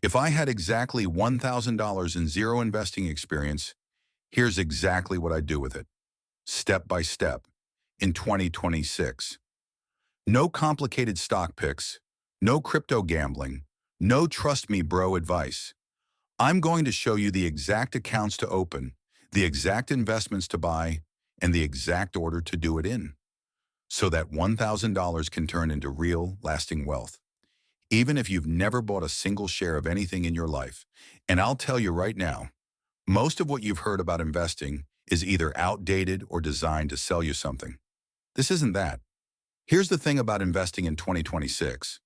If I had exactly $1,000 in zero investing experience, here's exactly what I'd do with it, step by step, in 2026. No complicated stock picks, no crypto gambling, no trust me bro advice. I'm going to show you the exact accounts to open, the exact investments to buy, and the exact order to do it in, so that $1,000 can turn into real, lasting wealth, even if you've never bought a single share of anything in your life. And I'll tell you right now, most of what you've heard about investing is either outdated or designed to sell you something. This isn't that. Here's the thing about investing in 2026.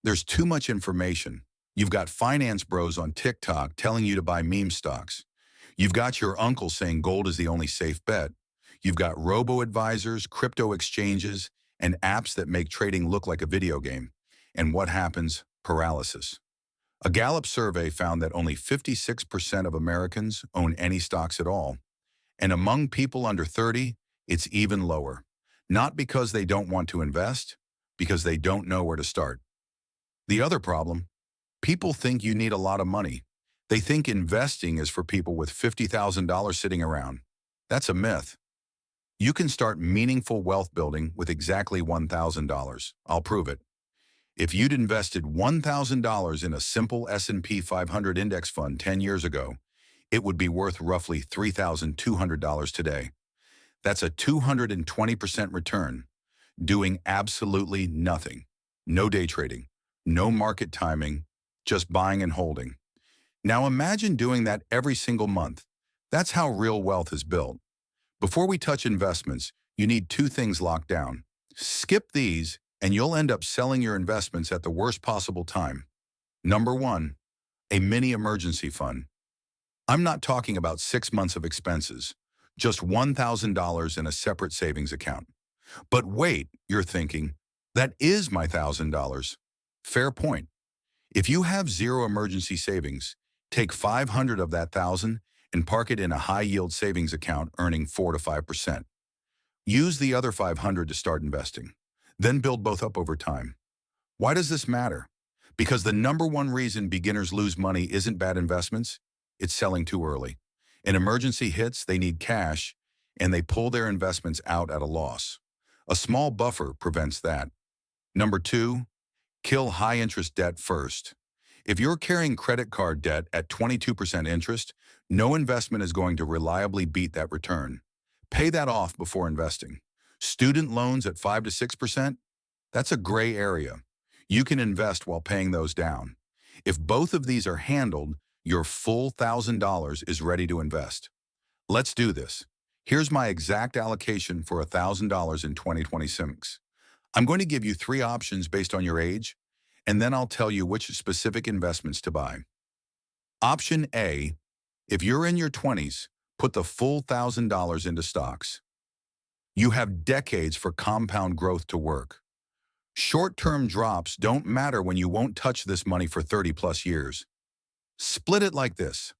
There's too much information. You've got finance bros on TikTok telling you to buy meme stocks. You've got your uncle saying gold is the only safe bet. You've got robo-advisors, crypto exchanges, and apps that make trading look like a video game. And what happens? Paralysis. A Gallup survey found that only 56% of Americans own any stocks at all. And among people under 30, it's even lower. Not because they don't want to invest, because they don't know where to start. The other problem, people think you need a lot of money. They think investing is for people with $50,000 sitting around. That's a myth. You can start meaningful wealth building with exactly $1,000. I'll prove it. If you'd invested $1,000 in a simple S&P 500 index fund 10 years ago, it would be worth roughly $3,200 today. That's a 220% return, doing absolutely nothing. No day trading, no market timing, just buying and holding. Now imagine doing that every single month. That's how real wealth is built. Before we touch investments, you need two things locked down. Skip these, and you'll end up selling your investments at the worst possible time. Number one, a mini emergency fund. I'm not talking about 6 months of expenses, just $1,000 in a separate savings account. But wait, you're thinking, that is my $1,000. Fair point. If you have zero emergency savings, take 500 of that 1,000 and park it in a high-yield savings account earning 4 to 5%. Use the other 500 to start investing. Then build both up over time. Why does this matter? Because the number one reason beginners lose money isn't bad investments, it's selling too early. An emergency hits, they need cash, and they pull their investments out at a loss. A small buffer prevents that. Number two, kill high-interest debt first. If you're carrying credit card debt at 22% interest, no investment is going to reliably beat that return. Pay that off before investing. Student loans at 5 to 6%? That's a gray area. You can invest while paying those down. If both of these are handled, your full $1,000 is ready to invest. Let's do this. Here's my exact allocation for $1,000 in 2026. I'm going to give you 3 options based on your age, and then I'll tell you which specific investments to buy. Option A, if you're in your 20s, put the full $1,000 into stocks. You have decades for compound growth to work. Short-term drops don't matter when you won't touch this money for 30+ years. Split it like this.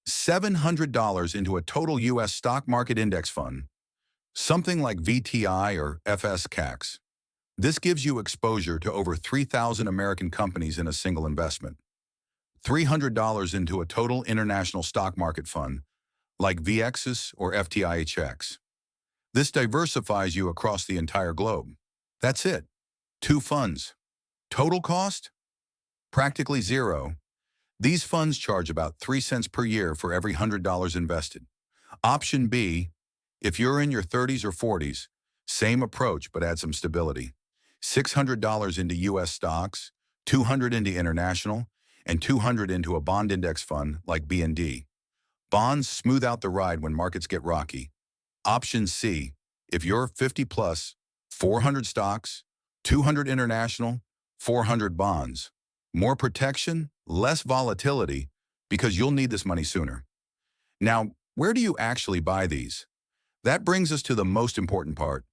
$700 into a total U.S. stock market index fund, something like VTI or FSCAX. This gives you exposure to over 3,000 American companies in a single investment. $300 into a total international stock market fund, like VXUS or FTIHX. This diversifies you across the entire globe. That's it. 2 funds. Total cost? Practically zero. These funds charge about 3 cents per year for every $100 invested. Option B, if you're in your 30s or 40s, same approach but add some stability. $600 into U.S. stocks, $200 into international, and $200 into a bond index fund like B&D. Bonds smooth out the ride when markets get rocky. Option C, if you're 50+, 400 stocks, 200 international, 400 bonds. More protection, less volatility, because you'll need this money sooner. Now, where do you actually buy these? That brings us to the most important part.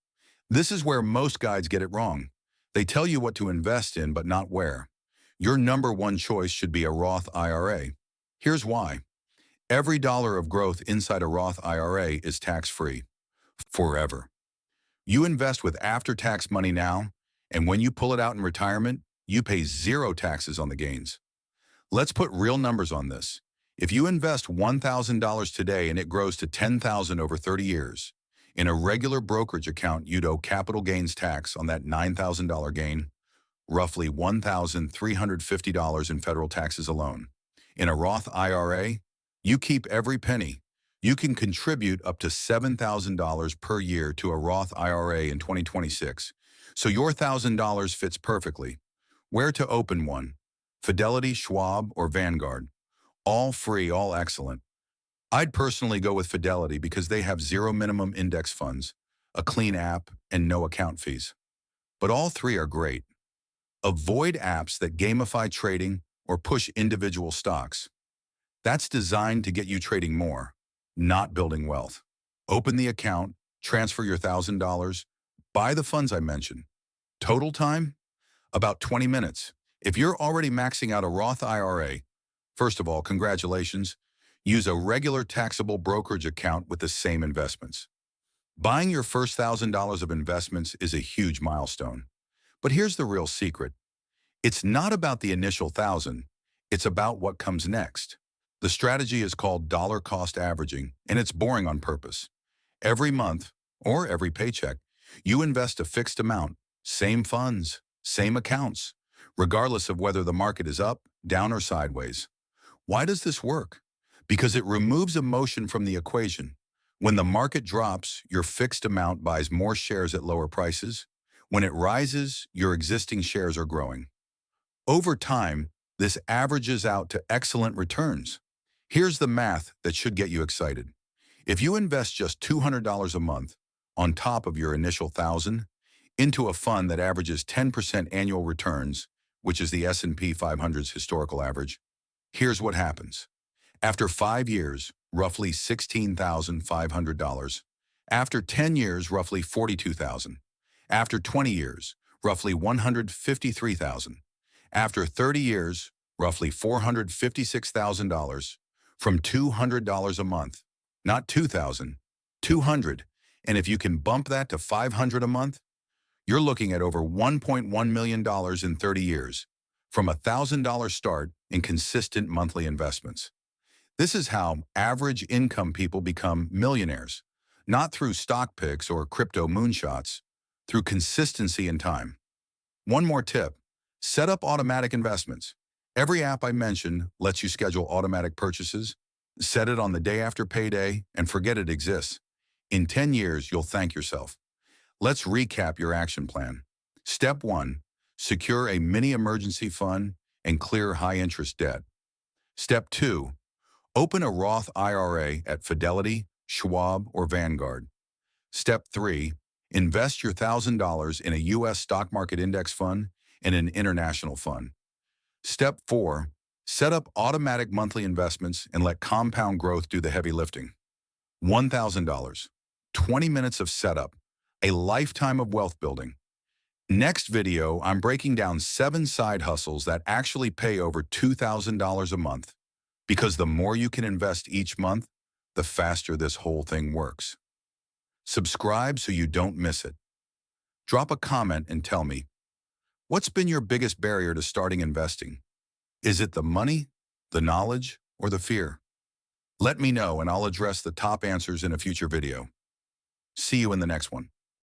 This is where most guides get it wrong. They tell you what to invest in, but not where. Your number one choice should be a Roth IRA. Here's why. Every dollar of growth inside a Roth IRA is tax-free. Forever. You invest with after-tax money now, and when you pull it out in retirement, you pay 0 taxes on the gains. Let's put real numbers on this. If you invest $1,000 today and it grows to $10,000 over 30 years, in a regular brokerage account, you'd owe capital gains tax on that $9,000 gain, roughly $1,350 in federal taxes alone. In a Roth IRA, you keep every penny. You can contribute up to $7,000 per year to a Roth IRA in 2026. So your $1,000 fits perfectly. Where to open one? Fidelity, Schwab, or Vanguard? All free, all excellent. I'd personally go with Fidelity because they have zero minimum index funds, a clean app, and no account fees. But all three are great. Avoid apps that gamify trading or push individual stocks. That's designed to get you trading more, not building wealth. Open the account, transfer your $1,000, buy the funds I mentioned. Total time? About 20 minutes. If you're already maxing out a Roth IRA, first of all, congratulations. Use a regular taxable brokerage account with the same investments. Buying your first $1,000 of investments is a huge milestone. But here's the real secret. It's not about the initial 1,000. It's about what comes next. The strategy is called dollar cost averaging, and it's boring on purpose. Every month, or every paycheck, you invest a fixed amount, same funds, same accounts, regardless of whether the market is up, down, or sideways. Why does this work? Because it removes emotion from the equation. When the market drops, your fixed amount buys more shares at lower prices. When it rises, your existing shares are growing. Over time, this averages out to excellent returns. Here's the math that should get you excited. If you invest just $200 a month on top of your initial 1,000 into a fund that averages 10% annual returns, which is the S&P 500's historical average, here's what happens. After 5 years, roughly $16,500. After 10 years, roughly $42,000. After 20 years, roughly $153,000. After 30 years, roughly $456,000 from $200 a month. Not $2,000, $200. And if you can bump that to $500 a month, you're looking at over $1.1 million in 30 years from a $1,000 start in consistent monthly investments. This is how average income people become millionaires, not through stock picks or crypto moonshots, through consistency and time. One more tip, set up automatic investments. Every app I mentioned lets you schedule automatic purchases, set it on the day after payday, and forget it exists. In 10 years, you'll thank yourself. Let's recap your action plan. Step 1, secure a mini emergency fund and clear high-interest debt. Step 2, open a Roth IRA at Fidelity, Schwab, or Vanguard. Step 3, invest your $1,000 in a U.S. stock market index fund and an international fund. Step 4, set up automatic monthly investments and let compound growth do the heavy lifting. $1,000, 20 minutes of setup, a lifetime of wealth building. Next video, I'm breaking down 7 side hustles that actually pay over $2,000 a month. Because the more you can invest each month, the faster this whole thing works. Subscribe so you don't miss it. Drop a comment and tell me, what's been your biggest barrier to starting investing? Is it the money, the knowledge, or the fear? Let me know and I'll address the top answers in a future video. See you in the next one.